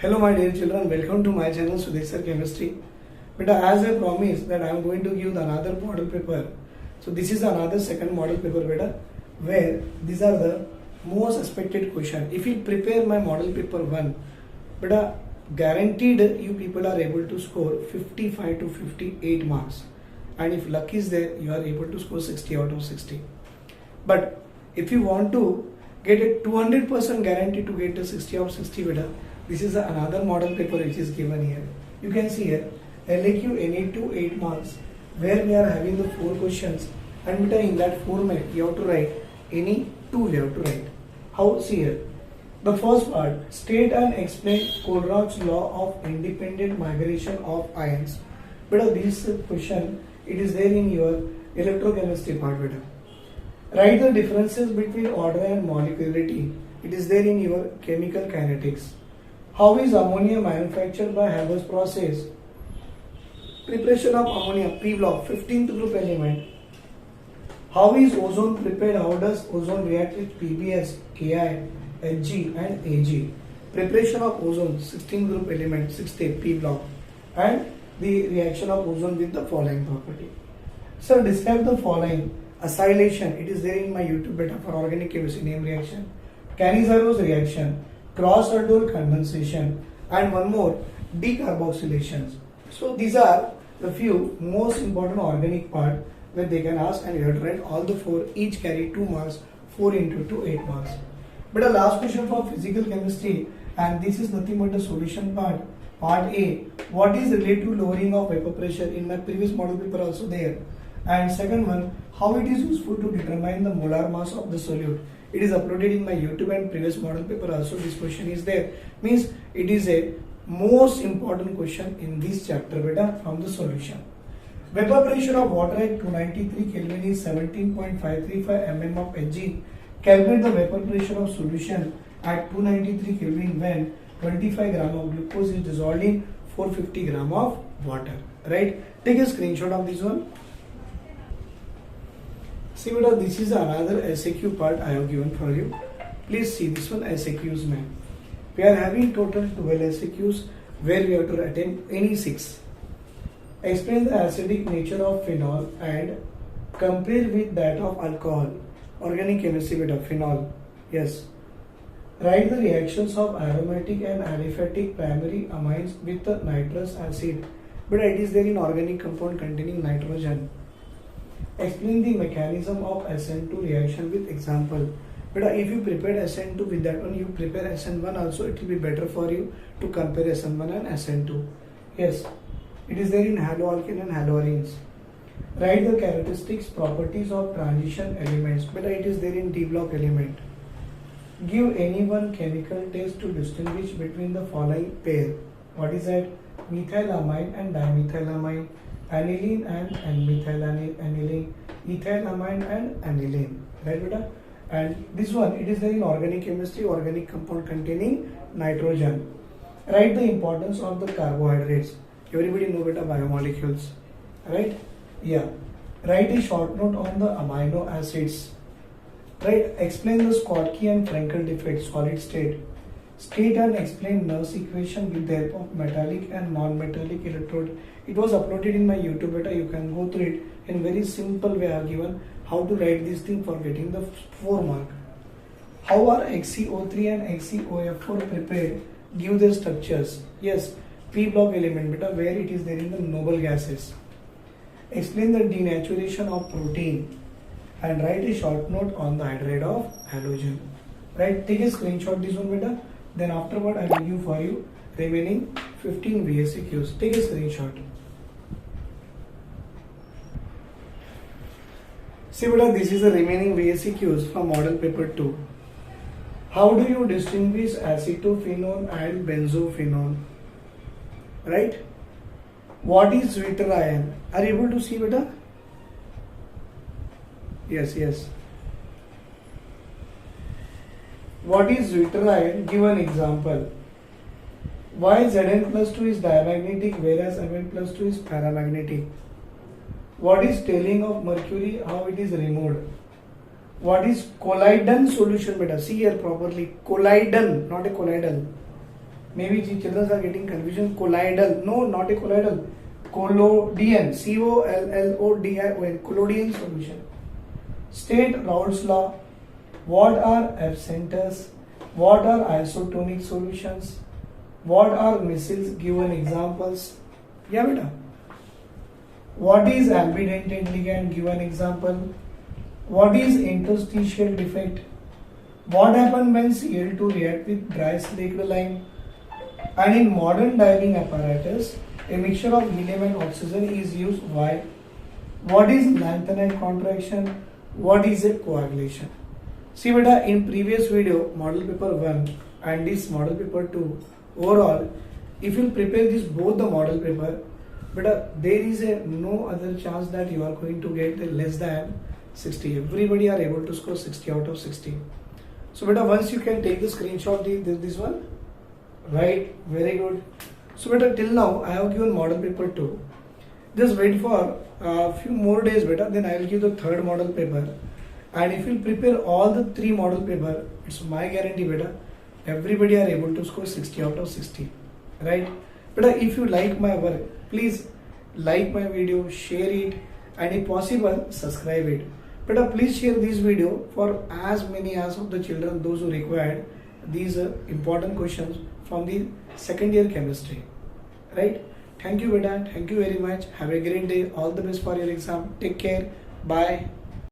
Hello my dear children, welcome to my channel Sudesh Sir Chemistry. But as I promised that I am going to give another model paper. So this is another second model paper beta, where these are the most expected question. If you prepare my model paper 1, beta, guaranteed you people are able to score 55 to 58 marks. And if luck is there, you are able to score 60 out of 60. But if you want to get a 200% guarantee to get the 60 out of 60 beta, this is another model paper which is given here. You can see here LAQ NA to 8 marks, where we are having the 4 questions, and in that format you have to write any 2 you have to write. How? See here. The first part, state and explain Colrat's law of independent migration of ions. But this question, it is there in your electrochemistry part beta. Write the differences between order and molecularity. It is there in your chemical kinetics. How is ammonia manufactured by Haber's process? Preparation of ammonia, P block, 15th group element. How is ozone prepared? How does ozone react with PBS, Ki, Hg and Ag? Preparation of ozone, 16th group element, 6th P block, and the reaction of ozone with the following property. Sir, describe the following. Acylation, it is there in my YouTube beta for organic chemistry, name reaction. Cannizaro's reaction, cross-aldol condensation, and one more, decarboxylations. So these are the few most important organic part where they can ask, and you have to write all the 4, each carry 2 marks, 4 into 2, 8 marks. But the last question for physical chemistry, and this is nothing but the solution part. Part A, what is related to lowering of vapor pressure? In my previous model paper also there. And second one, how it is useful to determine the molar mass of the solute. It is uploaded in my YouTube and previous model paper also. This question is there. Means it is a most important question in this chapter beta from the solution. Vapor pressure of water at 293 Kelvin is 17.535 mm of Hg. Calculate the vapor pressure of solution at 293 Kelvin when 25 gram of glucose is dissolved in 450 gram of water. Right? Take a screenshot of this one. See beta, this is another SAQ part I have given for you. Please see this one, SAQs man. We are having total 12 SAQs where we have to attempt any 6. Explain the acidic nature of phenol and compare with that of alcohol. Organic chemistry beta, phenol. Yes. Write the reactions of aromatic and aliphatic primary amines with the nitrous acid. But it is there in organic compound containing nitrogen. Explain the mechanism of SN2 reaction with example. But if you prepare SN2 with that one, you prepare SN1 also, it will be better for you to compare SN1 and SN2. Yes, it is there in haloalkane and haloarenes. Write the characteristics, properties of transition elements. But it is there in D block element. Give any one chemical test to distinguish between the following pair. What is that? Methylamine and dimethylamine, aniline and N-methylanine, ethylamine and aniline. Right beta? And this one, it is there in organic chemistry, organic compound containing nitrogen. Write the importance of the carbohydrates. Everybody know beta biomolecules. Right? Yeah. Write a short note on the amino acids. Right? Explain the Schottky and Frenkel defect, solid state. State and explain Nernst equation with the help of metallic and non-metallic electrode. It was uploaded in my YouTube beta. You can go through it in very simple way. I have given how to write this thing for getting the 4 mark. How are XCO3 and XCOF4 prepared? Give the structures. Yes, P block element beta, where it is there in the noble gases. Explain the denaturation of protein and write a short note on the hydride of halogen. Right? Take a screenshot this one beta. Then afterward I will give for you remaining 15 VSQs. Take a screenshot. See beta, this is the remaining VSQs from model paper 2. How do you distinguish acetophenone and benzophenone? Right? What is Zwitter ion? Are you able to see beta? Yes, yes. What is Zwitter ion? Give an example. Why Zn plus 2 is diamagnetic whereas Mn plus 2 is paramagnetic? What is tailing of mercury? How it is removed? What is colloidal solution beta? See here properly. Colloidal, not a colloidal. Maybe children are getting confusion. Colloidal. No, not a colloidal. Collodion. Collodion. Collodion solution. State Raoult's law. What are absenters? What are isotonic solutions? What are missiles? Given examples. Yeah, beta. What is ambidentate ligand? Given example. What is interstitial defect? What happens when Cl2 react with dry slaked lime? And in modern diving apparatus, a mixture of helium and oxygen is used. Why? What is lanthanide contraction? What is a coagulation? See beta, in previous video, model paper 1 and this model paper 2, overall, if you prepare this both the model paper, beta, there is no other chance that you are going to get less than 60. Everybody are able to score 60 out of 60. So beta, once you can take the screenshot this one, right? Very good. So beta, till now I have given model paper 2. Just wait for a few more days beta, then I will give the third model paper. And if you prepare all the 3 model paper, it's my guarantee beta, everybody are able to score 60 out of 60, right? Beta, if you like my work, please like my video, share it, and if possible, subscribe it. Beta, please share this video for as many as of the children, those who required these important questions from the second year chemistry, right? Thank you beta, thank you very much. Have a great day. All the best for your exam. Take care. Bye.